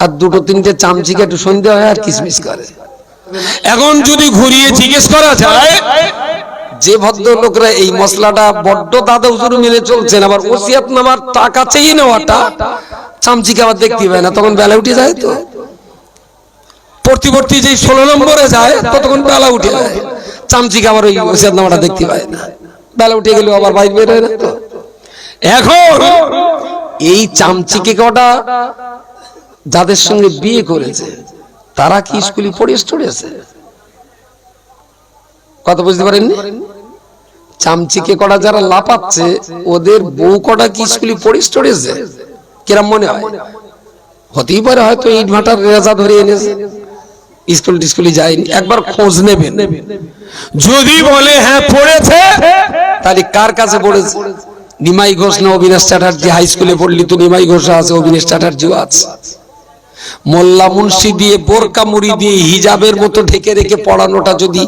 আর দুটো তিনটে চামচিকে একটু সন্ধ্যা হয় আর কিসমিস করে। এখন যদি ঘুরিয়ে জিজ্ঞেস করা যায় যে ভদ্রলোকরা এই মশলাটা বড্ড দাদা হুজুর মেনে চলছেন, আবার ওসিয়াতনামার টাকা চেয়ে নেওয়াটা চামচিকে আবার দেখতে পায় না, তখন বেলা উঠে যায়। তো প্রতিবর্তী যে 16 নম্বরে যায় ততক্ষণ বেলা উঠে যায়, চামচিকে আবার ওই ওসিয়াতনামাটা দেখতে পায় না, বেলা উঠে গেলে আবার বাইরে বের হয় না। তো এখন এই চামচিকে কটা যাদের সঙ্গে বিয়ে করেছে তারা কি স্কুলে পড়েছে? কথা বুঝতে পারেননি? চামচিকে কটা যারা লাপাচ্ছে ওদের বউ কটা কি স্কুলে পড়েছে? কিরম মনে হয়? হতেই পারে হয়তো ইট ভাটার রেজা ধরে এনেছে, স্কুলে যায়নি। একবার খোঁজ নেবেন, যদি বলে হ্যাঁ পড়েছে তাহলে কার কাছে পড়েছে? নিমাই ঘোষ না অবিনাশ চ্যাটার্জি? হাই স্কুলে পড়লি তো নিমাই ঘোষ আছে, অবিনাশ চ্যাটার্জিও আছে। মোল্লা মুন্সি দিয়ে বোরকা মুড়ি দিয়ে হিজাবের মতো ঢেকে রেখে পড়ানোটা যদি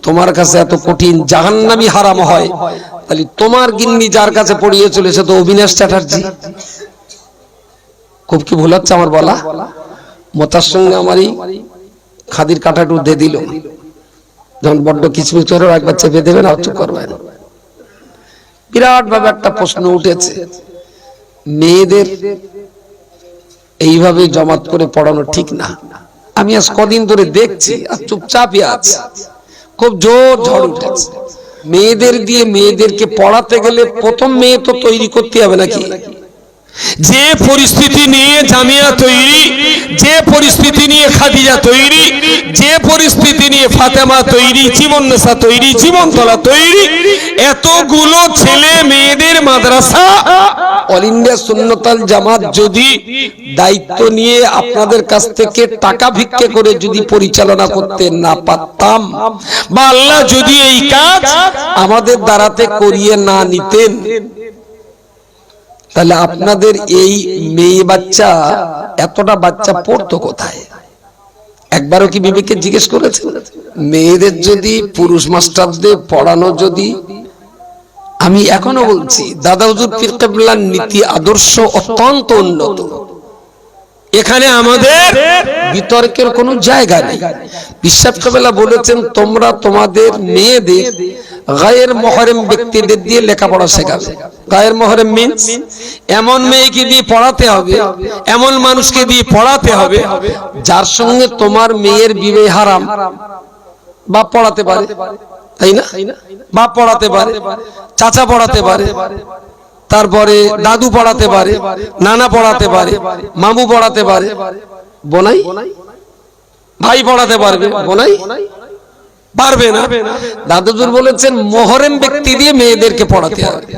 তোমার কাছে এত কঠিন, জাহান্নামী হারাম হয়, তাহলে তোমার গিন্নি যার কাছে পড়িয়ে চলেছে তো অবিনাশ চ্যাটার্জি। খুব কি ভুল হচ্ছে আমার বলা? মতার সঙ্গে আমারই খাদির কাঁটাটু দিয়ে দিল, যখন বড্ড কিচমিচ করে একবার চেপে দেবেন আর চুপ করবেন। বিরাট ভাবে একটা প্রশ্ন উঠেছে, মেয়েদের এইভাবে জমাত করে পড়ানো ঠিক না। আমি আজ কদিন ধরে দেখছি আর চুপচাপই আছে, খুব জোর ঝড় উঠেছে। মেয়েদের দিয়ে মেয়েদেরকে পড়াতে গেলে প্রথম মেয়ে তো তৈরি করতে হবে নাকি? যে পরিস্থিতি নিয়ে জামিয়া তৈরি, যে পরিস্থিতি নিয়ে খাদিজা তৈরি, যে পরিস্থিতি নিয়ে ফাতেমা তৈরি, জীবননেসা তৈরি, জীবনতলা তৈরি, এতগুলো ছেলে মেয়েদের মাদ্রাসা অল ইন্ডিয়া সুন্নতাল জামাত যদি দায়িত্ব নিয়ে আপনাদের কাছ থেকে টাকা ভিক্ষে করে যদি পরিচালনা করতে না পারতাম, বা আল্লাহ যদি এই কাজ আমাদের দ্বারাতে করিয়ে না নিতেন, তাহলে আপনাদের এই মেয়ে বাচ্চা, এতটা বাচ্চা পড়তো কোথায়? একবারও কি বিবেকে জিজ্ঞেস করেছে? মেয়েদের যদি পুরুষ মাস্টারদের পড়ানো, যদি আমি এখনো বলছি দাদা হুজুর পীর কেবলার নীতি আদর্শ অত্যন্ত উন্নত, এখানে আমাদের বিতর্কের কোনো জায়গা নেই। বিশ্বাস কেবলা বলেছেন তোমরা তোমাদের মেয়েদের গায়ের মহরম ব্যক্তিদের দিয়ে লেখাপড়া শেখাবে। গায়ের মহরম মিন্স এমন মেয়েকে দিয়ে পড়াতে হবে, এমন মানুষকে দিয়ে পড়াতে হবে যার সঙ্গে তোমার মেয়ের বিবাহ হারাম। বাপ পড়াতে পারে, তাই না? বাপ পড়াতে পারে, চাচা পড়াতে পারে, তারপরে দাদু পড়াতে পারে, নানা পড়াতে পারে, মামু পড়াতে পারে, বোনাই ভাই পড়াতে পারবে, বোনাই পারবে না। দাদুজুর বলেছেন মোহরেম ব্যক্তি দিয়ে মেয়েদেরকে পড়াতে হবে,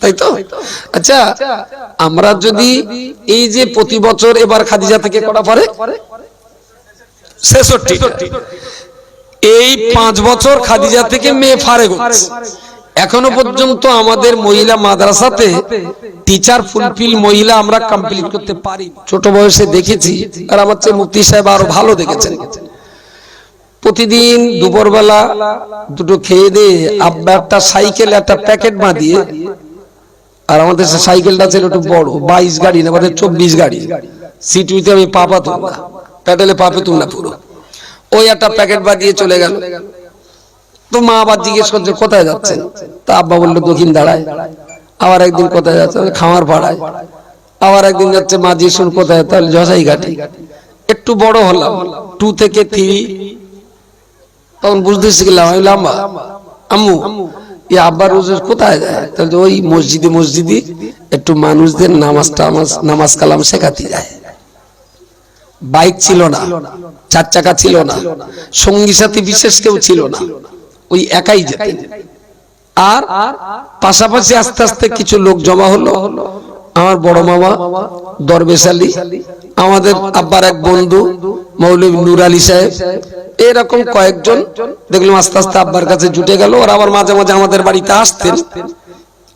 তাই তো? আচ্ছা, আমরা যদি এই যে প্রতি বছর এবার খাদিজা থেকে কটা পড়ে 66, এই 5 বছর খাদিজা থেকে মেয়ে ফারেগ হচ্ছে, এখনো পর্যন্ত আমাদের মহিলা মাদ্রাসাতে টিচার ফুলফিল মহিলা আমরা কমপ্লিট করতে পারি। ছোট বয়সে দেখেছি, আর আমার চেয়ে মুফতি সাহেব আরো ভালো দেখেছেন। প্রতিদিন দুপুরবেলা দুটো খেয়ে দিয়ে আব্বা একটা সাইকেল একটা প্যাকেট বাঁধিয়ে, আর আমাদের সাইকেলটা ছিল একটু বড়, 22 গাড়ি না, আমাদের 24 গাড়ি, সিট উইতে আমি পা পাতুম না, প্যাডেলে পা পেতুম না পুরো, ওই একটা প্যাকেট বাঁধিয়ে চলে গেল। তো মা আবার জিজ্ঞেস করছে কোথায় যাচ্ছেন? তা আব্বা বললো দক্ষিণ দাঁড়ায়। আবার একদিন কোথায় যাচ্ছে? খামার পাড়ায়। আবার একদিন যাচ্ছে মা জিজ্ঞেস কোথায়? তাহলে জসাই ঘাটি। একটু বড় হলাম, 2 থেকে 3, তখন বুঝতে শিখলাম আম্মু এই আব্বা রোজ কোথায় যায়? তাহলে ওই মসজিদে একটু মানুষদের নামাজ কালাম শেখাতে যায়। বাইক ছিল না, 4 চাকা ছিল না, সঙ্গী সাথী বিশেষ কেউ ছিল না, ওই একাই যেতেন। আর পাশাপাশি আস্তে আস্তে কিছু লোক জমা হলো। আমার বড় মামা দরবেশ আলী, আমাদের আব্বার এক বন্ধু মৌলভী নূর আলী সাহেব, এরকম কয়েকজন দেখলাম আস্তে আস্তে আব্বার কাছে জুটে গেল। আর আবার মাঝে মাঝে আমাদের বাড়িতে আসতেন।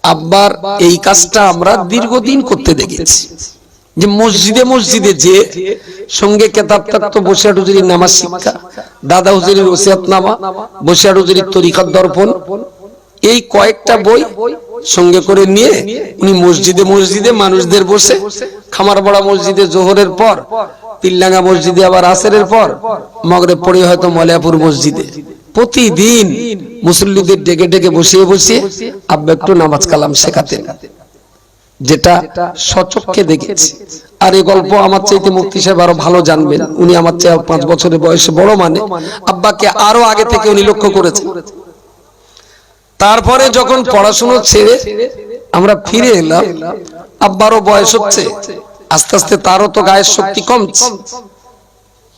আব্বার এই কাজটা আমরা দীর্ঘদিন করতে দেখেছি, যে মসজিদে যে সঙ্গে কেতাব থাকতো বসিরহাট হুজুরির নামাজ শিক্ষা, দাদা হুজুরির ওসিয়াতনামা, বসিরহাট হুজুরির তরিকাত দর্পণ, এই কয়েকটা বই সঙ্গে করে নিয়ে উনি মসজিদে মসজিদে মানুষদের বসে, খামারপাড়া মসজিদে জোহরের পর, পিল্লাঙ্গা মসজিদে আবার আসরের পর, মাগরিব পড়ে হয়তো মলিয়াপুর মসজিদে প্রতিদিন মুসল্লিদের ডেকে ডেকে বসিয়ে বসিয়ে আব্বা একটু নামাজ কালাম শেখাতেন, যেটা সচক্ষে দেখেছি। আর এই গল্প আমার চাইতে মুফতি সাহেব আরো ভালো জানবেন, উনি আমার চেয়ে 5 বছরের বয়সে বড়, মানে আব্বাকে আরো আগে থেকে উনি লক্ষ্য করেছেন। তারপরে যখন পড়াশোনা ছেড়ে আমরা ফিরে এলাম, আব্বারও বয়স হচ্ছে, আস্তে আস্তে তারও তো গায়ের শক্তি কমছে।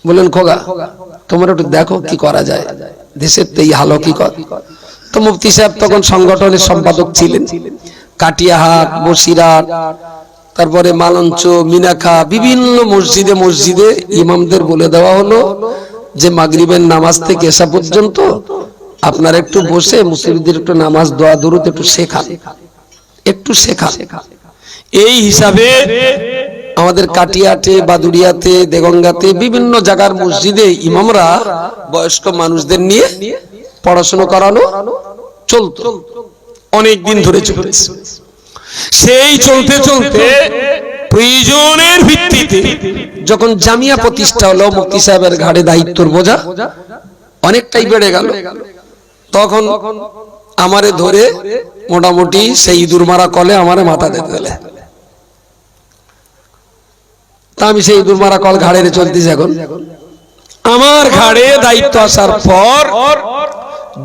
বললেন খোকা তোমরা একটু দেখো কি করা যায়, দেশের তো এই হালো কি কর। তো মুফতি সাহেব তখন সংগঠনের সম্পাদক ছিলেন, কাটিয়াহাট, বসিরহাট, তারপরে মালঞ্চ, মিনাখা, বিভিন্ন মসজিদে মসজিদে ইমামদের বলে দেওয়া হলো যে মাগরিবের নামাজ থেকে এশা পর্যন্ত আপনারা একটু বসে মুসল্লিদের একটু নামাজ দোয়া দরুদ একটু শেখান, একটু শেখান। এই হিসাবে আমাদের কাটিয়াতে, বাদুড়িয়াতে, দেগঙ্গাতে, বিভিন্ন জায়গার মসজিদে ইমামরা বয়স্ক মানুষদের নিয়ে পড়াশোনা করানো চলতো, অনেক দিন ধরে চলছে। সেই চলতে চলতে প্রয়োজনের ভিত্তিতে যখন জামিয়া প্রতিষ্ঠা হলো, মুফতি সাহেবের ঘাড়ে দায়িত্বর বোঝা অনেকটাই বেড়ে গেল, তখন আমারে ধরে মোটামুটি সেই ইঁদুর মারা কলে আমারে মাথা দিতে গেলে, তা আমি সেই ইঁদুর মারা কল ঘাড়ে চলতেছি। এখন আমার ঘাড়ে দায়িত্ব আসার পর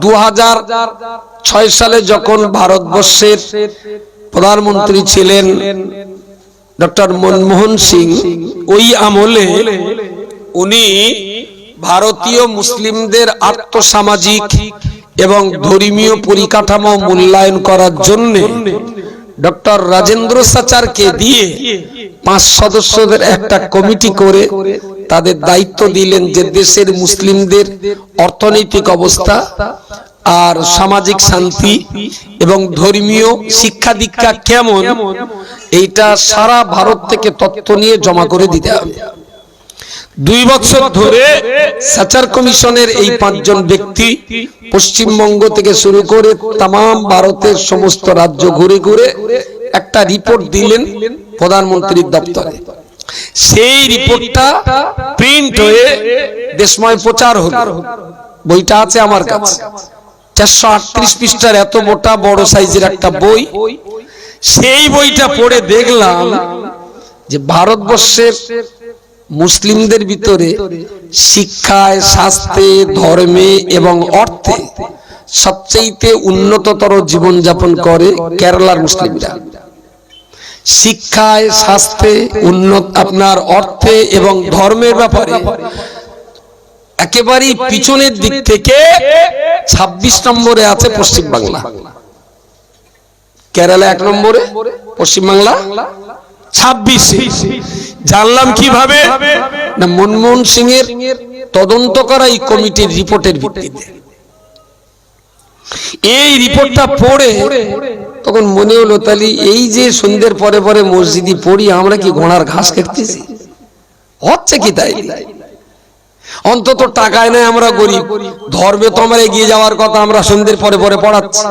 2006 সালে যখন ভারতবর্ষের প্রধানমন্ত্রী ছিলেন ডক্টর মনমোহন সিং, ওই আমলে উনি ভারতীয় মুসলিমদের আর্থসামাজিক এবং ধর্মীয় পরিকাঠামো মূল্যায়ন করার জন্য ডক্টর রাজেন্দ্র সাচারকে দিয়ে 5 সদস্যদের একটা কমিটি করে তাদের দায়িত্ব দিলেন যে দেশের মুসলিমদের অর্থনৈতিক অবস্থা আর সামাজিক শান্তি এবং ধর্মীয় শিক্ষা দীক্ষা কেমন, এইটা সারা ভারত থেকে তথ্য নিয়ে জমা করে দিতে হবে। 2 বছর ধরে সাচার কমিশনের এই 5 জন ব্যক্তি পশ্চিমবঙ্গ থেকে শুরু করে তাম ভারতের সমস্ত রাজ্য ঘুরে ঘুরে একটা রিপোর্ট দিলেন প্রধানমন্ত্রীর দপ্তরে। সেই রিপোর্টটা প্রিন্ট হয়ে দেশময় প্রচার হলো, বইটা আছে আমার কাছে, 438 পৃষ্ঠার এত মোটা বড় সাইজের একটা বই। সেই বইটা পড়ে দেখলাম যে ভারতবর্ষের মুসলিমদের ভিতরে শিক্ষায়, স্বাস্থ্যে, ধর্মে এবং অর্থে সবচেয়ে উন্নততর জীবনযাপন করে কেরালার মুসলিমরা। শিক্ষায়, স্বাস্থ্যে, আপনার অর্থে এবং ধর্মের ব্যাপারে একেবারেই পিছনের দিক থেকে 26 নম্বরে আছে পশ্চিমবাংলা। কেরালা 1 নম্বরে, পশ্চিমবাংলা 26। জানলাম কিভাবে না, মনমোহন সিং এর তদন্ত করা এই কমিটির রিপোর্টের ভিত্তিতে। এই রিপোর্টটা পড়ে তখন মনে হলো, তাহলে এই যে সন্ধ্যের পরে পরে মসজিদে পড়ি, আমরা কি ঘোড়ার ঘাস কাটতেছি? হচ্ছে কি তাই? অন্তত টাকায় নাই, আমরা গরিব, ধর্মে তো আমরা এগিয়ে যাওয়ার কথা, আমরা সন্ধ্যের পরে পরে পড়াচ্ছি।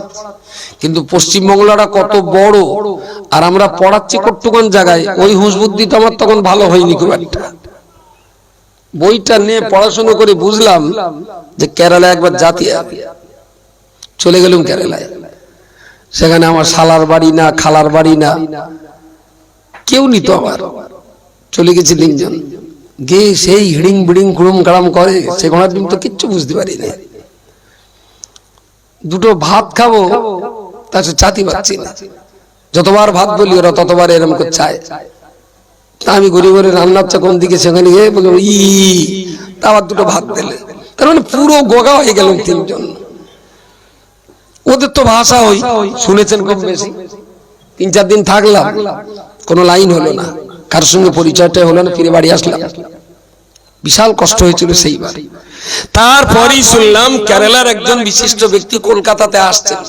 কিন্তু পশ্চিমবাংলাটা কত বড়, আর আমরা পড়াচ্ছি কটুকান জায়গায়। ওই হুঁশ বুদ্ধি তো আমার তখন ভালো হয়নি খুব একটা। বইটা নিয়ে পড়াশোনা করে বুঝলাম যে কেরালা একবার জাতি, চলে গেলাম কেরালায়। সেখানে আমার শালার বাড়ি না, খালার বাড়ি না, কেউ নিত আমার। চলে গেছি 3 জন গিয়ে সেই হিড়িং বিড়িং কুড়ুম কাড়াম করে, সে ঘোড়ার ডিম তো কিচ্ছু বুঝতে পারি না। 2টো ভাত খাবো, তার চাতি পাচ্ছি না। যতবার ভাত বলি ওরা ততবার এরকম করে চায়। তা আমি ঘুরে ঘুরে রান্না হচ্ছে কোন দিকে, সেখানে গিয়ে বলবো ই, তা আবার 2টো ভাত দিলে। তার মানে পুরো গোগা হয়ে গেল 3 জন। ওদের তো ভাষা ওই শুনেছেন খুব বেশি। 3-4 দিন থাকলাম, কোনো লাইন হলো না, কার সঙ্গে পরিচয়টা হলো না, ফিরে বাড়ি আসলাম। বিশাল কষ্ট হয়েছিল সেইবার। তারপরই শুনলাম কেরালার একজন বিশিষ্ট ব্যক্তি কলকাতাতে আসছেন।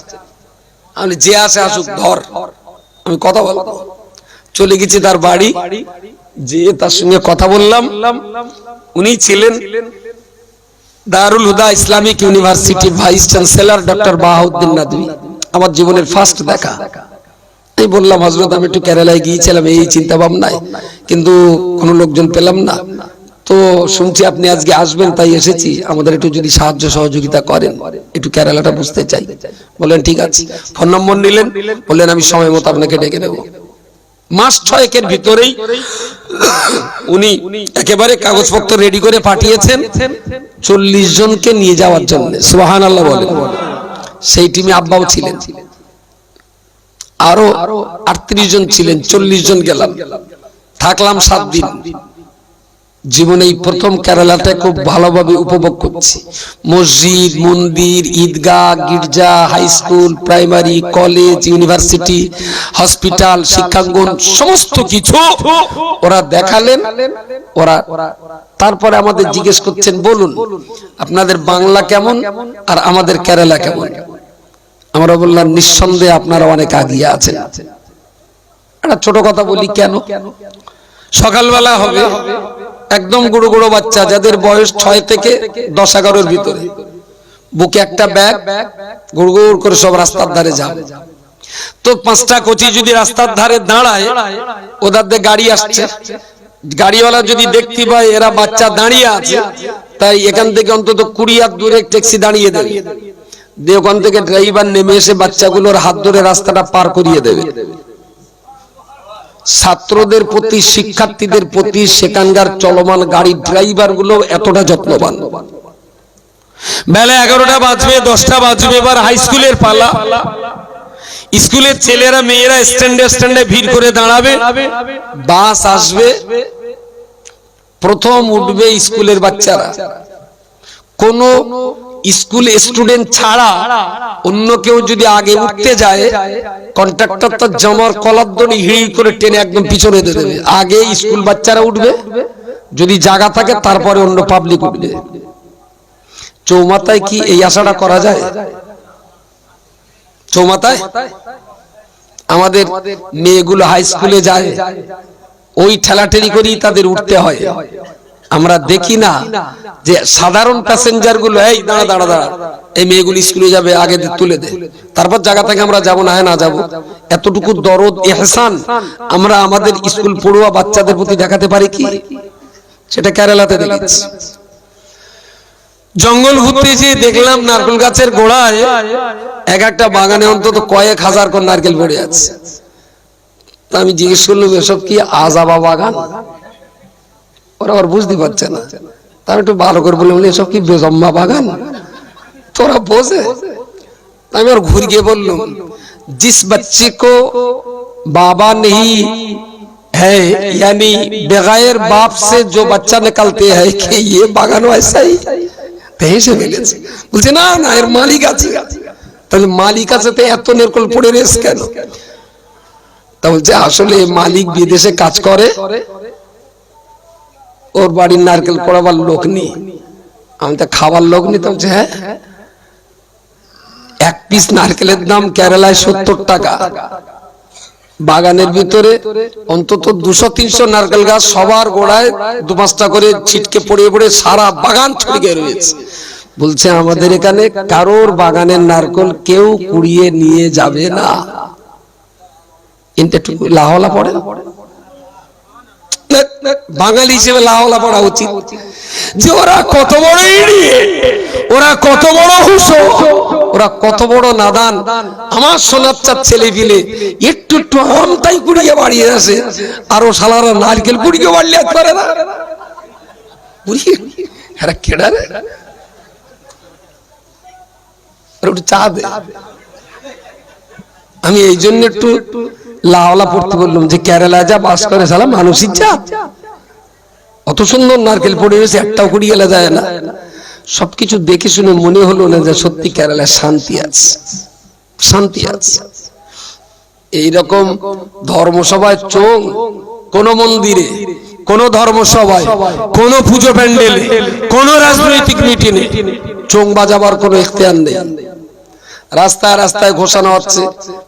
আমি যে আসে আসুক, ধর, আমি কথা বলবো। চলে গেছি তার বাড়ি, যে তার সঙ্গে কথা বললাম। উনি ছিলেন দারুল হুদা ইসলামিক ইউনিভার্সিটির vice chancellor doctor Bahauddin Nadvi. আমার জীবনের ফার্স্ট দেখা। আমি বললাম হযরত আমি একটু কেরালায় গিয়েছিলাম এই চিন্তা ভাবনায়, কিন্তু কোনো লোকজন পেলাম না, তো শুনছি আপনি আজকে আসবেন তাই এসেছি, আমাদের একটু যদি সাহায্য সহযোগিতা করেন, একটু কেরালাটা বুঝতে চাই। বললেন ঠিক আছে। ফোন নম্বর নিলেন, বললেন আমি সময় মতো আপনাকে ডেকে নেব। মাস 6 ভিতরেই উনি একেবারে কাগজপত্র রেডি করে পাঠিয়েছেন 40 জনকে নিয়ে যাওয়ার জন্য। সুবহানাল্লাহ বলেন। সেই টিমে আব্বাও ছিলেন, আরো 38 জন ছিলেন, 40 জন গেলাম, থাকলাম 7 দিন। জীবনে এই প্রথম কেরালাতে খুব ভালোভাবে উপভোগ করছি। মসজিদ, মন্দির, ঈদগাহ, গির্জা, high school, primary, college, university, hospital, শিক্ষাঙ্গন সমস্ত কিছু ওরা দেখালেন। ওরা তারপরে আমাদের জিজ্ঞেস করছেন, বলুন আপনাদের বাংলা কেমন আর আমাদের কেরালা কেমন? আমরা বললাম নিঃসন্দেহে আপনারা অনেক আগিয়ে আছেন। একটা ছোট কথা বলি, কেন? সকালবেলা হবে একদম গুড়ো গুড়ো বাচ্চা যাদের বয়স 6 থেকে 10-11 ভিতরে, বুকে একটা ব্যাগ, গুড় গুড় করে সব রাস্তার ধারে যাবে। তো 5টা কোচি যদি রাস্তার ধারে দাঁড়ায়, ওদের দিয়ে গাড়ি আসছে, গাড়িওয়ালা যদি দেখতে পায় এরা বাচ্চা দাঁড়িয়ে আছে, তাই এখান থেকে অন্তত 20 হাত দূরে ট্যাক্সি দাঁড়িয়ে দেবে, দিয়ে ওখান থেকে ড্রাইভার নেমে এসে বাচ্চাগুলোর হাত ধরে রাস্তাটা পার করিয়ে দেবে। ছাত্রদের প্রতি, শিক্ষার্থীদের প্রতি সেখানকার চলমান গাড়ির ড্রাইভার গুলো এতটা যত্নবান। বেলা 11টা বাজবে, 10টা বাজবে, এবার হাই স্কুলের পালা। স্কুলের ছেলেরা মেয়েরা স্ট্যান্ডে স্ট্যান্ডে ভিড় করে দাঁড়াবে, বাস আসবে, প্রথম উঠবে স্কুলের বাচ্চারা। কোন স্কুল স্টুডেন্ট ছাড়া অন্য কেউ যদি আগে উঠতে যায়, কন্ট্রাক্টর তার জামার কলার ধরে হিড় করে টেনে একদম পিছনে দিয়ে দেবে। আগে স্কুল বাচ্চারা উঠবে, যদি জায়গা থাকে তারপরে অন্য পাবলিক উঠবে। চৌমাথায় কি এই আশাটা করা যায়? চৌমাথায় আমাদের মেয়েগুলো হাই স্কুলে যায়, ওই ঠেলাঠেলি করেই তাদের উঠতে হয়। আমরা দেখি না যে সাধারণ প্যাসেঞ্জার গুলো, এই দাঁড়া দাঁড়া দাঁড়া, এই মেয়েগুলি স্কুলে যাবে, আগে তুলে দে, তারপর জায়গা থেকে আমরা যাবো না, না যাবো। এতটুকু দরদ, ইহসান আমরা আমাদের স্কুল পড়ুয়া বাচ্চাদের প্রতি দেখাতে পারি কি? সেটা কেরালাতে দেখেছি। জঙ্গল ঘুরতে যেয়ে দেখলাম নারকেল গাছের গোড়ায় এক একটা বাগানে অন্তত কয়েক হাজার করে নারকেল পড়ে আছে। তা আমি জিজ্ঞেস করলাম, এসব কি আজাবা বাগান? ওরা আবার বুঝতে পারছে না। তা আমি একটু ভালো করে বললাম, এসব কি বেজম্মা বাগান? তোরা বোঝে? আমি আর ঘুরে গিয়ে বললাম, जिस बच्चे को बाबा नहीं है, यानी बगैर बाप से जो बच्चा निकलते हैं, कि ये बागान वैसा ही পেয়েছে মিলেছে। বলছে না না, এর মালিক আছে। তাহলে মালিক আছে তো এত নারকেল পড়ে রয়েছে কেন? তা বলছে আসলে মালিক বিদেশে কাজ করে, ওর বাড়ির নারকেল পড়াবার লোক নেই, আমি তো খাবার লোক নেই। তো বলছে হ্যাঁ, এক পিস নারকেলের দাম কেরালায় 70 টাকা। বাগানের ভিতরে অন্তত 200-300 নারকেল গাছ, সবার গোড়ায় 2-5টা করে ছিটকে পড়ে পড়ে সারা বাগান ছড়িয়ে রয়েছে। বলছে আমাদের এখানে কারোর বাগানের নারকেল কেউ কুড়িয়ে নিয়ে যাবে না। কিন্তু লাহলা পড়ে, বাঙালি হিসেবে লাহলা পড়া উচিত যে ওরা কত বড় ইডিয়েট, ওরা কত বড় হুঁশো, ওরা কত বড় নাদান। আমার সোনাচ্চার ছেলে পিলে একটু একটু আমটাই কুড়িয়ে বাড়িয়ে আসে, আর ও শালারা নারকেল কুড়িয়ে বাড়লে পারে না। কেডা রে, একটু চা দে। আমি এই জন্য একটু লাওলা পড়তে বললাম যে কেরালা যা বাস করে সালা মানসিক জাত, অত সুন্দর নারকেল পড়ে রয়েছে, একটাও কুড়িয়ে গেলে যায় না। সবকিছু দেখে শুনে মনে হলো না যে সত্যি কেরালায় শান্তি আছে, শান্তি আছে। এইরকম ধর্মসভায় চোখ, কোন মন্দিরে, কোন ধর্মসভায়, কোন পুজো প্যান্ডেলে, কোন রাজনৈতিক মিটিংয়ে চোখ বাজাবার কোন ইখতিয়ার নেই। রাস্তায় রাস্তায় ঘোষণা হচ্ছে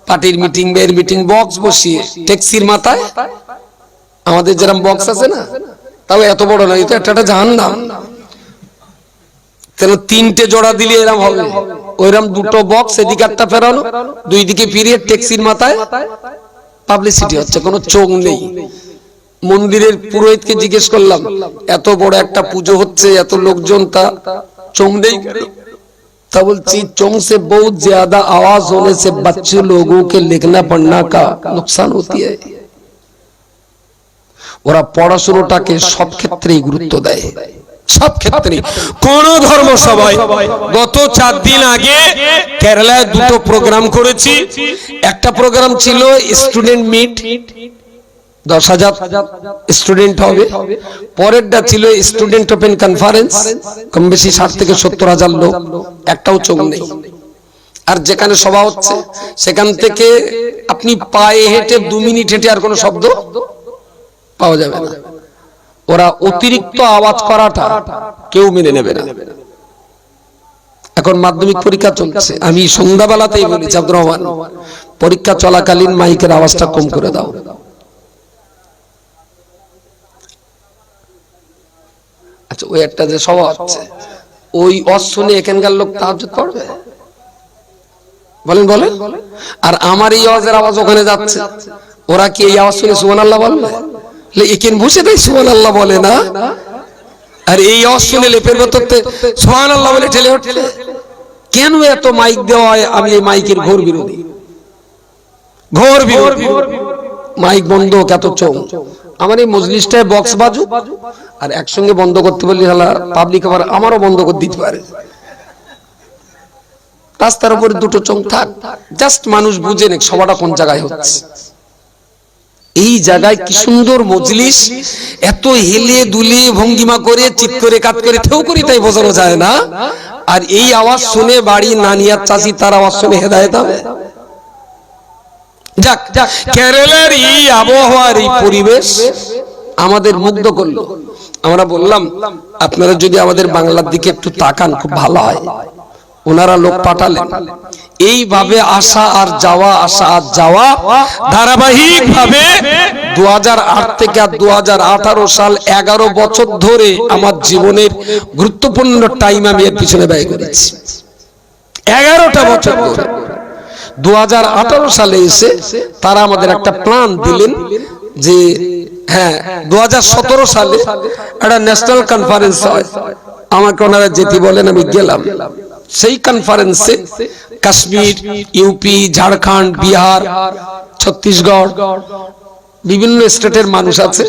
পার্টির মিটিং, মেয়ের মিটিং, বক্স বসিয়ে ট্যাক্সির মাথায়। আমাদের যেরকম বক্স আছে না, তাও এত বড় না, এটা একটা জাহান্নাম। কেন 3টে জোড়া দিলে এরকম হবে, ওইরকম 2টো বক্স, এদিকে একটা ফেরানো, দুই দিকে ফিরিয়ে ট্যাক্সির মাথায় পাবলিসিটি হচ্ছে, কোনো চোখ নেই। মন্দিরের পুরোহিতকে জিজ্ঞেস করলাম, এত বড় একটা পুজো হচ্ছে, এত লোকজন, তা চোখ নেই কেন? ता बोलती चोंग से बहुत ज्यादा आवाज होने से बच्चे लोगों के लिखना पढ़ना का नुकसान होती है। ওরা পড়াশোনাটাকে সব ক্ষেত্রেই গুরুত্ব দেয়, সব ক্ষেত্রে। কোন ধর্ম সভায় গত 4 দিন আগে কেরালায় দুটো প্রোগ্রাম করেছি। একটা প্রোগ্রাম ছিল স্টুডেন্ট মিট, 10,000 স্টুডেন্ট হবে। পরেরটা ছিল স্টুডেন্ট ওপেন কনফারেন্স, কম বেশি 60 থেকে 70,000 লোক, একটাও চোখ নেই। আর যেখানে সভা হচ্ছে সেখান থেকে আপনি পায়ে হেঁটে 2 মিনিট হেঁটে আর কোনো শব্দ পাওয়া যাবে না। ওরা অতিরিক্ত আওয়াজ করাটা কেউ মেনে নেবে না। এখন মাধ্যমিক পরীক্ষা চলছে, আমি সন্ধ্যাবেলাতেই বলেছি আব্দুর রহমান, পরীক্ষা চলাকালীন মাইকের আওয়াজটা কম করে দাও। আচ্ছা, ওই একটা যে সভা হচ্ছে, ওই ওয়াজ শুনে এখানকার লোক তাহাজ্জুদ পড়বে? বলেন বলেন। আর আমার এই আওয়াজের আওয়াজ ওখানে যাচ্ছে, ওরা কি এই আওয়াজ শুনে সুবহানাল্লাহ বলবে? এখানে বসে তাই সুবহানাল্লাহ বলে না, আর এই আওয়াজ শুনে লেপের ভেতরতে সুবহানাল্লাহ বলে ঠেলে উঠছে। কেন এত মাইক দেওয়া হয়? আমি এই মাইকের ঘোর বিরোধী, ঘোর বিরোধী। মাইক বন্ধ, কত চোখ। আমার এই মজলিসটায় বক্স বাজু আর একসঙ্গে বন্ধ করতে বললি পাবলিক আবার আমারও বন্ধ করে দিতে পারে। রাস্তার উপরে দুটো চোখ থাক, জাস্ট মানুষ বুঝে নেক সবাটা কোন জায়গায় হচ্ছে। এই জায়গায় কি সুন্দর মজলিস, এত হেলে দুলে ভঙ্গিমা করে চিৎ করে কাত করে ঠেউ করি তাই বোঝানো যায় না। আর এই আওয়াজ শুনে বাড়ি নানিয়ার চাচি তার আওয়াজ শুনে হেদায়েত হবে। যাক, কেরালার এই আবহাওয়ার এই পরিবেশ আমাদের মুগ্ধ করলো। আমরা বললাম আপনারা যদি আমাদের বাংলার দিকে একটু তাকান খুব ভালো হয়। ওনারা লোক পাঠালেন, এইভাবে আসা আর যাওয়া, আসা আর যাওয়া ধারাবাহিক ভাবে 2008 থেকে 2018 সাল 11 বছর ধরে আমার জীবনের গুরুত্বপূর্ণ টাইম আমি এর পিছনে ব্যয় করেছি। 11টা বছর ধরে। 2018 সালে এসে তারা আমাদের একটা প্ল্যান দিলেন যে হ্যাঁ 2017 সালে একটা ন্যাশনাল কনফারেন্স হয়, আমাকে ওনারা যেতে বলেন, আমি গেলাম। সেই কনফারেন্সে কাশ্মীর, ইউপি, ঝাড়খণ্ড, বিহার, ছত্তিশগড় বিভিন্ন স্টেটের মানুষ আছে।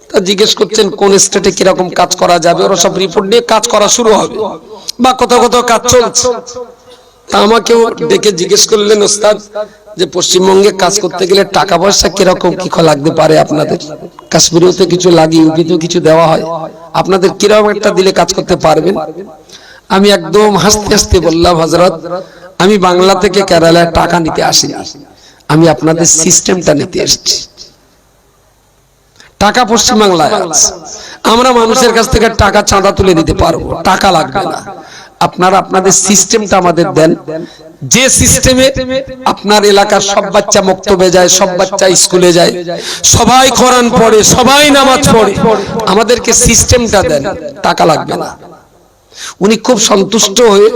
তা জিজ্ঞেস করছেন কোন স্টেটে কিরকম কাজ করা যাবে, ওরা সব রিপোর্ট নিয়ে কাজ করা শুরু হবে বা কোথাও কোথাও কাজ চলছে। তা আমাকেও ডেকে জিজ্ঞেস করলেন, ওস্তাদ যে পশ্চিমবঙ্গে কাজ করতে গেলে টাকা পয়সা কিরকম কি লাগতে পারে আপনাদের? কাশ্মীরেও তো কিছু লাগে, ইউপিতেও কিছু দেওয়া হয়, আপনাদের কিরকম একটা দিলে কাজ করতে পারবেন? আমি একদম হাসতে হাসতে বললাম, হযরত আমি বাংলা থেকে কেরালায় টাকা নিতে আসিনি, আমি আপনাদের সিস্টেমটা নিতে এসেছি। টাকা পশ্চিমবাংলায় আছে, আমরা মানুষের কাছ থেকে টাকা চাঁদা তুলে দিতে পারবো, টাকা লাগবে না। আপনারা আপনাদের সিস্টেমটা আমাদের দেন, যে সিস্টেমে আপনার এলাকার সব বাচ্চা মক্তবে যায়, সব বাচ্চা স্কুলে যায়, সবাই কোরআন পড়ে, সবাই নামাজ পড়ে, আমাদেরকে সিস্টেমটা দেন, টাকা লাগবে না। উনি খুব সন্তুষ্ট হয়ে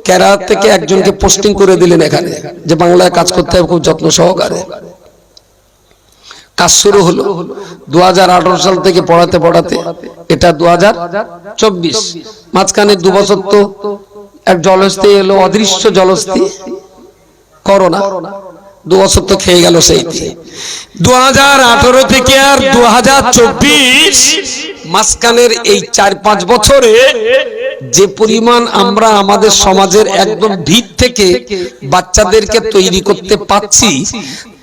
কেরালা থেকে একজনকে পোস্টিং করে দিলেন এখানে, যে বাংলায় কাজ করতে হবে খুব যত্ন সহকারে। কাজ শুরু হলো 2018 সাল থেকে পড়াতে পড়াতে এটা 2024, মাঝখানে 2 বছর তো এক জলহস্তি এলো, অদৃশ্য জলহস্তি করোনা, 2 বছর তো খেয়ে গেল। সেই 2018 থেকে আর 2024 মাঝখানের এই 4-5 বছরে যে পরিমাণ আমরা আমাদের সমাজের একদম ভিত থেকে বাচ্চাদেরকে তৈরি করতে পাচ্ছি,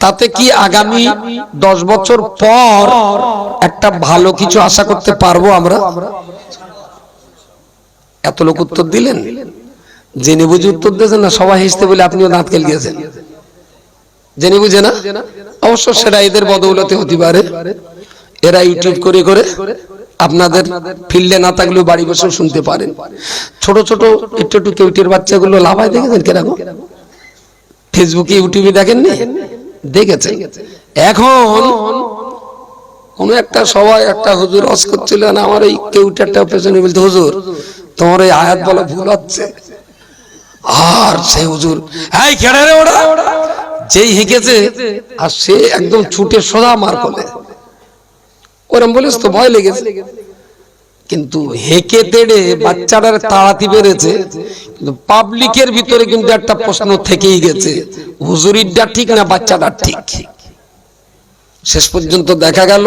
তাতে কি আগামী 10 বছর পর একটা ভালো কিছু আশা করতে পারবো আমরা? এত লোক উত্তর দিলেন, জেনে বুঝে উত্তর দিয়েছেন না, সবাই হেসতে বলে আপনিও দাঁত কেল গিয়েছেন। জেনে বুঝে না, অবশ্য সেটা এদের বদৌলতে হতে পারে। এরা ইউটিউব করে করে আপনাদের ফিল্ডে না থাকলেও বাড়ি বসেও শুনতে পারেন। ছোট ছোট একটু একটু কেউটের বাচ্চাগুলো লাভায় দেখেছেন কেরকম? ফেসবুকে ইউটিউবে দেখেননি? দেখেছেন। এখন কোন একটা সবাই একটা হুজুর ওয়াজ করছিল না, আমার এই কেউটারটা পেছনে বলতে, হুজুর তোমার এই আয়াত বলা ভুল হচ্ছে। আর সেই হুজুর, এই কেডা রে ওরা, যেই হেঁকেছে আর সে একদম ছুটে সোজা মার কোলে, ওরম বলিস তো ভয় লেগেছে। কিন্তু হেঁকে তেড়ে বাচ্চাটার তাড়াতি বেড়েছে, কিন্তু পাবলিকের ভিতরে কিন্তু একটা প্রশ্ন থেকেই গেছে, হুজুরিরটা ঠিক না বাচ্চাটা ঠিক। শেষ পর্যন্ত দেখা গেল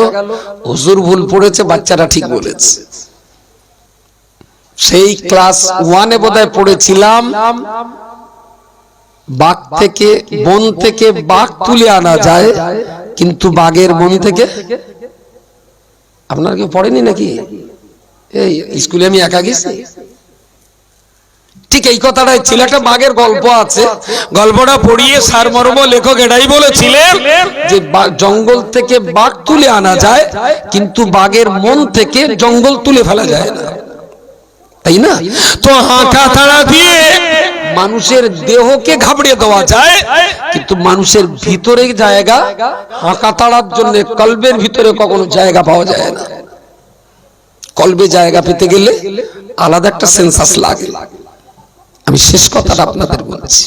হুজুর ভুল পড়েছে, বাচ্চাটা ঠিক বলেছে। সেই ক্লাস 1-এ বোধহয় পড়েছিলাম, বাঘ থেকে বন থেকে বাঘ তুলে আনা যায়, কিন্তু বাঘের মন থেকে। আপনার কেউ পড়েনি নাকি? এই স্কুলে আমি একা গেছি। ঠিক এই কথাটাই ছিল, একটা বাঘের গল্প আছে, গল্পটা পড়িয়ে সারমর্ম লেখক এটাই বলেছিলেন যে জঙ্গল থেকে বাঘ তুলে আনা যায়, কিন্তু বাঘের মন থেকে জঙ্গল তুলে ফেলা যায় না, তাই না? তো হাঁকা তাড়া দিয়ে মানুষের দেহকে ঘাবড়িয়ে দেওয়া যায়, কিন্তু মানুষের ভিতরে জায়গা হাঁকা তাড়ার জন্য কলবের ভিতরে কখনো জায়গা পাওয়া যায় না। কলবে জায়গা পেতে গেলে আলাদা একটা সেন্সাস লাগে। আমি শেষ কথাটা আপনাদের বলছি,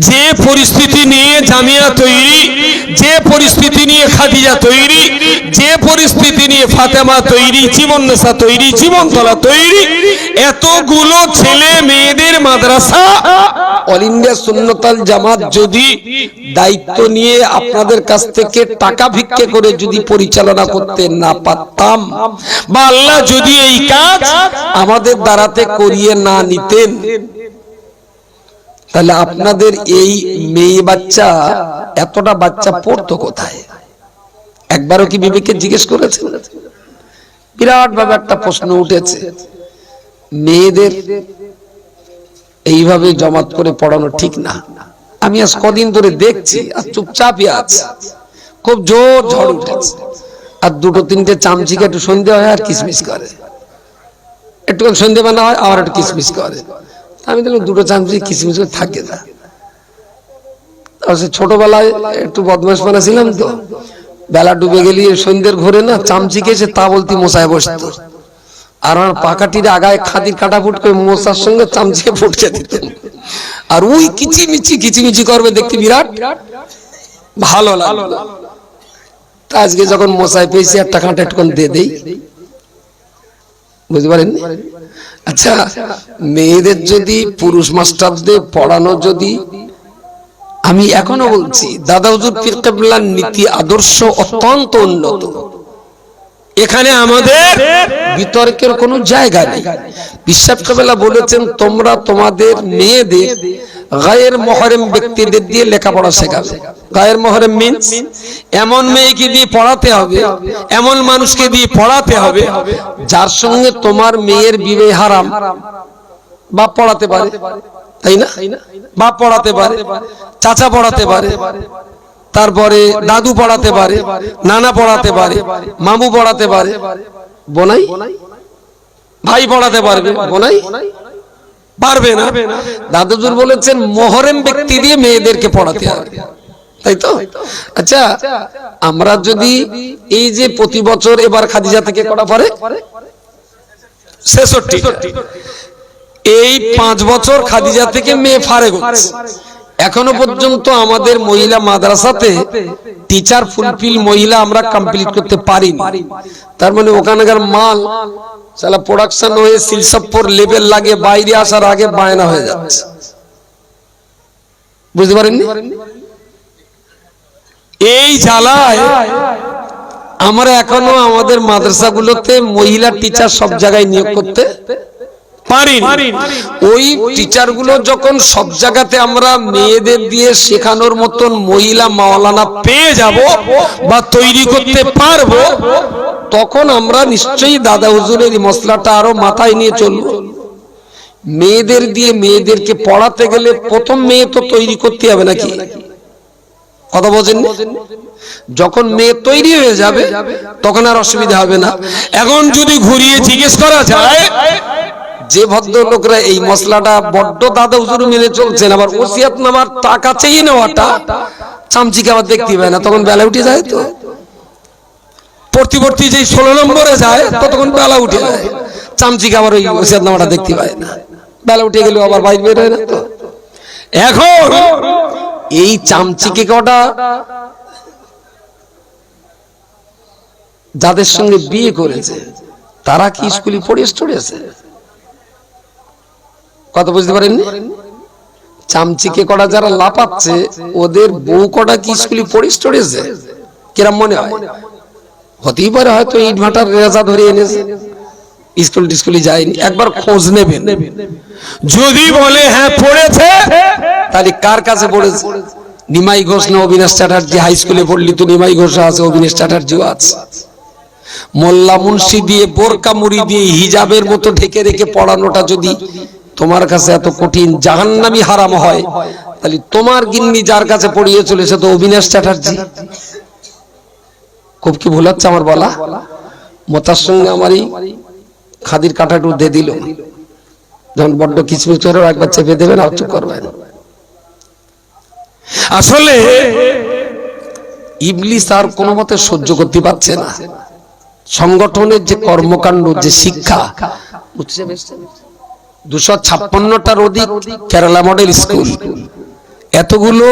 যে পরিস্থিতি নিয়ে জামিয়া তৈরি, যে পরিস্থিতি নিয়ে খাদিজা তৈরি, যে পরিস্থিতি নিয়ে ফাতেমা তৈরি, জীবননেসা তৈরি, জীবনতলা তৈরি, এতগুলো ছেলে মেয়েদের মাদ্রাসা অল ইন্ডিয়া সুন্নতাল জামাত যদি দায়িত্ব নিয়ে আপনাদের কাছ থেকে টাকা ভিক্ষে করে যদি পরিচালনা করতে না পারতাম, বা আল্লাহ যদি এই কাজ আমাদের দ্বারাতে করিয়ে না নিতেন, তাহলে আপনাদের এই মেয়ে বাচ্চা, এতটা বাচ্চা পড়তো কোথায়? একবারও কি বিবেককে জিজ্ঞেস করেছে? বিরাট ভাবে একটা প্রশ্ন উঠেছে, মেয়েদের এইভাবে জমাত করে পড়ানো ঠিক না। আমি আজ কদিন ধরে দেখছি, আর চুপচাপই আছে, খুব জোর ঝড় উঠেছে, আর দুটো তিনটে চামচিকে একটু সন্ধে হয় আর কিসমিস করে, একটুখানি সন্ধে বানা হয় আবার একটু কিসমিস করে। আমি দেখলাম দুটো চামচি কিসমিস করে থাকে না। ছোটবেলায় একটু বদমাশ বানাছিলাম তো, বেলা ডুবে গেলি সন্ধ্যের ঘরে না চামচি খেয়েছে তা বলতে মশায় বসতো, আর আমার পাকাটির আগায় খাদির কাটা ফুট করে মশার সঙ্গে চামচিকে ফুটকে দিত, আর ওই কিচিমিচি করবে, দেখতে বিরাট ভালো লাগলো। আজকে যখন মশাই পেয়েছি একটা কাঁটা একটুখানি দিয়ে দেই, বুঝতে পারেন? আচ্ছা, মেয়েদের যদি পুরুষ মাস্টারদের পড়ানো, যদি আমি এখনো বলছি দাদা হুজুর পীর কেবলার নীতি আদর্শ অত্যন্ত উন্নত, এখানে আমাদের বিতর্কের কোনো জায়গা নেই। বিশ্বাস কেবলা বলেছেন, তোমরা তোমাদের মেয়েদের গায়ের মহরম ব্যক্তিদের দিয়ে লেখাপড়া শেখাবে। গায়ের মহরম মিন্স এমন মেয়েকে দিয়ে পড়াতে হবে, এমন মানুষকে দিয়ে পড়াতে হবে যার সঙ্গে তোমার মেয়ের বিবাহ হারাম। বাপ পড়াতে পারে, তাই না? বাপ পড়াতে পারে, চাচা পড়াতে পারে, তারপরে দাদু পড়াতে পারে, নানা পড়াতে পারে, মামু পড়াতে পারে, বোনাই ভাই পড়াতে পারবে, বোনাই পারবে না। দাদুজুর বলেছেন মহরম ব্যক্তি দিয়ে মেয়েদেরকে পড়াতে হবে, তাই তো? আচ্ছা, আমরা যদি এই যে প্রতি বছর এবার খাদিজা থেকে করা পরে 66, এই 5 বছর খাদিজা থেকে মেয়ে ফারেগ হচ্ছে, এখনো পর্যন্ত আমাদের মহিলা মাদ্রাসাতে টিচার ফুলফিল মহিলা আমরা কমপ্লিট করতে পারিনি। তার মানে ওখানকার মাল সালা প্রোডাকশন হয়ে সিলসপ্পর লেভেল লাগে, বাইরে আসার আগে বায়না হয়ে যাচ্ছে, বুঝতে পারেননি? এই জ্বালায় আমরা এখনো আমাদের মাদ্রাসাগুলোতে মহিলা টিচার সব জায়গায় নিয়োগ করতে পারিনি। ওই টিচার গুলো যখন সব জায়গাতে আমরা মেয়েদের দিয়ে শেখানোর মতন মহিলা মাওলানা পেয়ে যাব বা তৈরি করতে পারবো, তখন আমরা নিশ্চয়ই দাদা হুজুরের এই মশলাটা আরো মাথায় নিয়ে চলবো। মেয়েদের দিয়ে মেয়েদেরকে পড়াতে গেলে প্রথম মেয়ে তো তৈরি করতে হবে নাকি? কথা বোঝেন? যখন মেয়ে তৈরি হয়ে যাবে তখন আর অসুবিধা হবে না। এখন যদি ঘুরিয়ে জিজ্ঞেস করা যায়, যে ভদ্রলোকরা এই মশলাটা বড্ড দাদা হুজুর মেনে চলছেন, আবার ওসিয়াত নামার টাকা চেয়ে নেওয়াটা চামচিকে আবার দেখতে পায় না, তখন বেলা উঠে যায়। তো প্রতিবর্তী যে 16 নম্বরে যায় ততক্ষণ বেলা উঠে যায়, চামচিকে আবার ওই ওসিয়াত নামাটা দেখতে পায় না, বেলা উঠে গেলেও আবার বাইরে বের হয় না। তো এখন এই চামচিকে কটা যাদের সঙ্গে বিয়ে করেছে তারা কি স্কুলে পড়েছে? কথা বুঝতে পারেননি? চামচিকে কটা যারা লাপাচ্ছে ওদের বউ কটা কি স্কুলে পড়েছে? কিরম মনে হয়? হতেই পারে হয়তো ইট ভাটার রেজা ধরে এনেছে, স্কুলে যায়নি। একবার খোঁজ নেবেন, যদি বলে হ্যাঁ পড়েছে তাহলে কার কাছে পড়েছে? নিমাই ঘোষ না অবিনাশ চ্যাটার্জি? হাই স্কুলে পড়লি তো নিমাই ঘোষ আছে, অবিনাশ চ্যাটার্জিও আছে। মোল্লা মুন্সি দিয়ে বোরকা মুড়ি দিয়ে হিজাবের মতো ঢেকে রেখে পড়ানোটা যদি তোমার কাছে এত কঠিন, জাহান্নামী হারাম হয়, তাহলে তোমার গিন্নি যার কাছে পড়িয়ে চলেছে তো অবিনাশ চ্যাটার্জি। খুব কি ভুল হচ্ছে আমার বলা? মতার সঙ্গে আমারই খাদির কাঁটাটা দিয়ে দিল, যখন বড্ড কিচমিচ করে একবার চেপে দেবেন আর চুপ করবেন। আসলে ইবলিস আর কোনো মতে সহ্য করতে পারছে না সংগঠনের যে কর্মকাণ্ড, যে শিক্ষা। 256টার অধিক কেরালা মডেল স্কুল, এতগুলো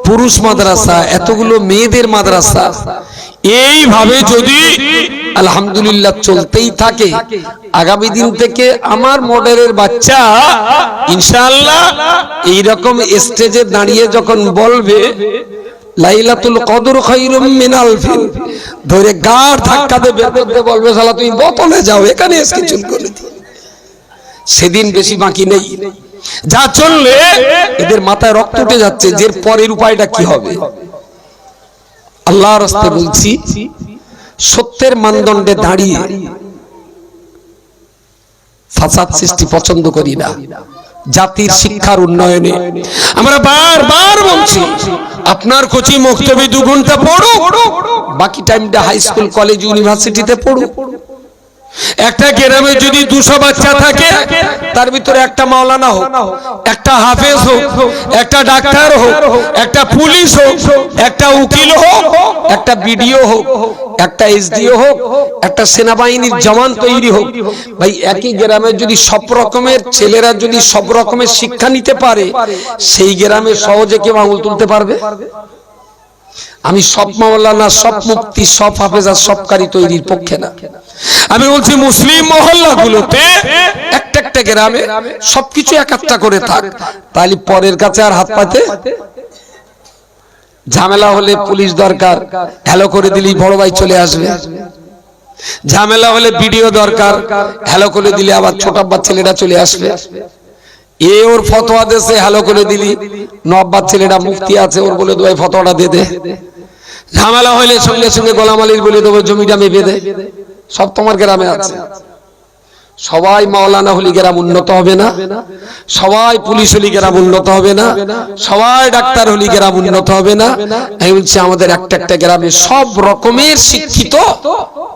পুরুষ মাদ্রাসা, এতগুলো মেয়েদের মাদ্রাসা, এইভাবে যদি আলহামদুলিল্লাহ চলতেই থাকে, আগামী দিন থেকে আমার মডেলের বাচ্চা ইনশাআল্লাহ এইরকম স্টেজে দাঁড়িয়ে যখন বলবে লাইলাতুল কদর খায়রুম মিন আলফিন, ধরে গাড় ধাক্কা দেবে, বলবে শালা তুমি বোতলে যাও, এখানে এসে চুল করে দি। সেদিন বেশি বাকি নেই। যা চললে এদের মাথায় রক্ত উঠে যাচ্ছে, যে পরের উপায়টা কি হবে। আল্লাহর রাস্তায় বলছি, সত্যের মানদণ্ডে দাঁড়িয়ে ফাসাদ সৃষ্টি পছন্দ করি না। জাতির শিক্ষার উন্নয়নে আমরা বারবার বলছি, আপনার কোচিং মক্তবে 2 ঘন্টা পড়ো, বাকি টাইমটা হাই স্কুল, কলেজ, ইউনিভার্সিটিতে পড়ো। একটা গ্রামে যদি 200 বাচ্চা থাকে, তার ভিতরে একটা মাওলানা হোক, একটা হাফেজ হোক, একটা ডাক্তার হোক, একটা পুলিশ হোক, একটা উকিল হোক, একটা বিডিও হোক, একটা এসডিও হোক, একটা সেনাবাহিনীর জওয়ান তৈরি হোক। ভাই একই গ্রামে যদি সব রকমের ছেলেরা যদি সব রকমের শিক্ষা নিতে পারে, সেই গ্রামে সহজে কেউ আঙুল তুলতে পারবে? আমি সব মাওলানা, সব মুফতি, সব হাফেজ আর সব কারি তৈরির পক্ষে না। আমি বলছি মুসলিম মহল্লাগুলোতে একটা একটা গ্রামে সবকিছু একাত্তা করে থাক, তাহলে পরের কাছে আর হাত পাতে ঝামেলা হলে পুলিশ দরকার, হ্যালো করে দিলেই বড় ভাই চলে আসবে। ঝামেলা হলে ভিডিও দরকার, হ্যালো করে দিলে আবার ছোট আব্বার ছেলেটা চলে আসবে। এ ওর ফতোয়া দেশে হ্যালো করে দিলি নব্বার ছেলেটা মুফতি আছে, ওর বলে দেয় ফতোয়াটা দে দে। ঝামেলা হইলে সঙ্গে সঙ্গে গোলাম আলীর বলে দেবো জমিটা মেপে দে। সব তোমার গ্রামে আছে। সবাই মাওলানা হলি গ্রাম উন্নত হবে না, সবাই পুলিশ হলি গ্রাম উন্নত হবে না, সবাই ডাক্তার হলি গ্রাম উন্নত হবে না। আমি বলছি আমাদের একটা একটা গ্রামে সব রকমের শিক্ষিত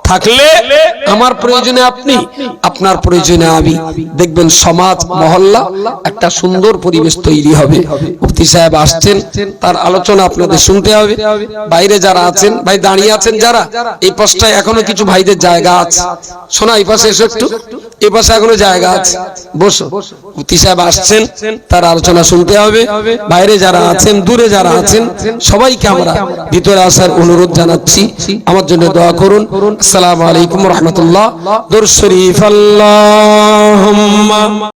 থাকলে আমার প্রয়োজনে আপনি, আপনার প্রয়োজনে আমি, দেখবেন সমাজ মহল্লা একটা সুন্দর পরিবেশ তৈরি হবে। মুফতি সাহেব আসছেন, তার আলোচনা আপনাদের শুনতে হবে। বাইরে যারা আছেন, ভাই দাঁড়িয়ে আছেন যারা, এই পাশটায় এখনো কিছু ভাইদের জায়গা আছে, শোনা এই পাশে এসো একটু, এই পাশে এখনো জায়গা আছে, বসো। মুফতি সাহেব আসছেন, তার আলোচনা শুনতে হবে। বাইরে যারা আছেন, দূরে যারা আছেন, সবাইকে আমরা ভিতরে আসার অনুরোধ জানাচ্ছি। আমার জন্য দোয়া করুন। আসসালামু আলাইকুম ওয়া রাহমাতুল্লাহ। দরুদ শরীফ। আল্লাহুম্মা